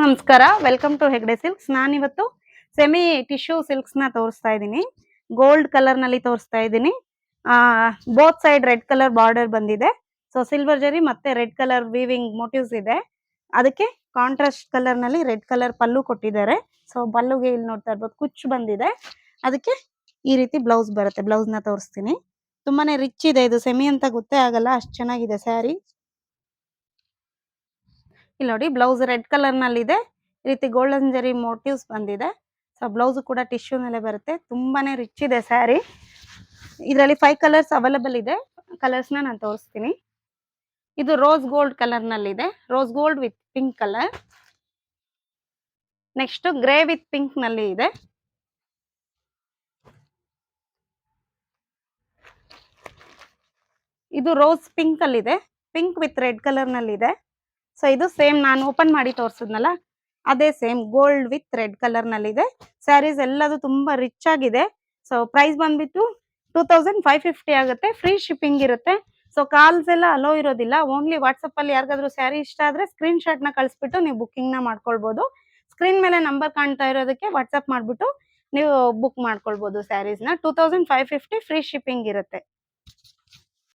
ನಮಸ್ಕಾರ, welcome to Hegde silks. ನಾನಿವತ್ತು semi tissue silks ನ ತೋರಿಸ್ತಾ ಇದ್ದೀನಿ. ಗೋಲ್ಡ್ ಕಲರ್ ನಲ್ಲಿ ತೋರಿಸ್ತಾ ಇದ್ದೀನಿ. Both side red colour border ಬಂದಿದೆ. ಸೊ ಸಿಲ್ವರ್ ಜರಿ ಮತ್ತೆ ರೆಡ್ ಕಲರ್ ವೀವಿಂಗ್ ಮೋಟಿವ್ಸ್ ಇದೆ. ಅದಕ್ಕೆ ಕಾಂಟ್ರಾಸ್ಟ್ ಕಲರ್ ನಲ್ಲಿ ರೆಡ್ ಕಲರ್ ಪಲ್ಲು ಕೊಟ್ಟಿದ್ದಾರೆ. ಸೊ ಪಲ್ಲುಗೆ ಇಲ್ಲಿ ನೋಡ್ತಾ ಇರ್ಬೋದು ಕುಚ್ಚು ಬಂದಿದೆ. ಅದಕ್ಕೆ ಈ ರೀತಿ ಬ್ಲೌಸ್ ಬರುತ್ತೆ. ಬ್ಲೌಸ್ ನ ತೋರಿಸ್ತೀನಿ. ತುಂಬಾನೇ ರಿಚ್ ಇದೆ. ಇದು ಸೆಮಿ ಅಂತ ಗೊತ್ತೇ ಆಗಲ್ಲ, ಅಷ್ಟು ಚೆನ್ನಾಗಿದೆ ಸ್ಯಾರಿ. ಇಲ್ಲಿ ನೋಡಿ, ಬ್ಲೌಸ್ ರೆಡ್ ಕಲರ್ ನಲ್ಲಿ ಇದೆ. ಈ ರೀತಿ ಗೋಲ್ಡನ್ ಜರಿ ಮೋಟಿವ್ಸ್ ಬಂದಿದೆ. ಸೊ ಬ್ಲೌಸ್ ಕೂಡ ಟಿಶ್ಯೂ ನಲ್ಲೇ ಬರುತ್ತೆ. ತುಂಬಾನೇ ರಿಚ್ ಇದೆ ಸ್ಯಾರಿ. ಇದರಲ್ಲಿ 5 ಕಲರ್ಸ್ ಅವೈಲೇಬಲ್ ಇದೆ. ಕಲರ್ಸ್ ನಾನು ತೋರಿಸ್ತೀನಿ. ಇದು ರೋಸ್ ಗೋಲ್ಡ್ ಕಲರ್ ನಲ್ಲಿ ಇದೆ. Rose gold with pink colour. Next grey with pink ನಲ್ಲಿ ಇದೆ. ಇದು ರೋಸ್ ಪಿಂಕ್ ಅಲ್ಲಿ ಇದೆ. ಪಿಂಕ್ ವಿತ್ ರೆಡ್ ಕಲರ್ ನಲ್ಲಿ ಇದೆ. ಸೊ ಇದು ಸೇಮ್ ನಾನು ಓಪನ್ ಮಾಡಿ ತೋರಿಸಿದ್ನಲ್ಲ, ಅದೇ same gold with red colour ನಲ್ಲಿ ಇದೆ. ಸ್ಯಾರೀಸ್ ಎಲ್ಲದು ತುಂಬಾ ರಿಚ್ ಆಗಿದೆ. ಸೊ ಪ್ರೈಸ್ ಬಂದ್ಬಿಟ್ಟು 2550 ಆಗುತ್ತೆ. ಫ್ರೀ ಶಿಪ್ಪಿಂಗ್ ಇರುತ್ತೆ. ಸೊ ಕಾಲ್ಸ್ ಎಲ್ಲ ಅಲೋ ಇರೋದಿಲ್ಲ. ಓನ್ಲಿ ವಾಟ್ಸಪ್ ಅಲ್ಲಿ ಯಾರಿಗಾದ್ರೂ ಸ್ಯಾರಿ ಇಷ್ಟ ಆದ್ರೆ ಸ್ಕ್ರೀನ್ ಶಾಟ್ ನ ಕಳಿಸ್ಬಿಟ್ಟು ನೀವು ಬುಕ್ಕಿಂಗ್ ನ ಮಾಡ್ಕೊಳ್ಬಹುದು. ಸ್ಕ್ರೀನ್ ಮೇಲೆ ನಂಬರ್ ಕಾಣ್ತಾ ಇರೋದಕ್ಕೆ ವಾಟ್ಸಪ್ ಮಾಡ್ಬಿಟ್ಟು ನೀವು ಬುಕ್ ಮಾಡ್ಕೊಳ್ಬಹುದು ಸ್ಯಾರೀಸ್ ನ. 2550 ಫ್ರೀ ಶಿಪ್ಪಿಂಗ್ ಇರುತ್ತೆ.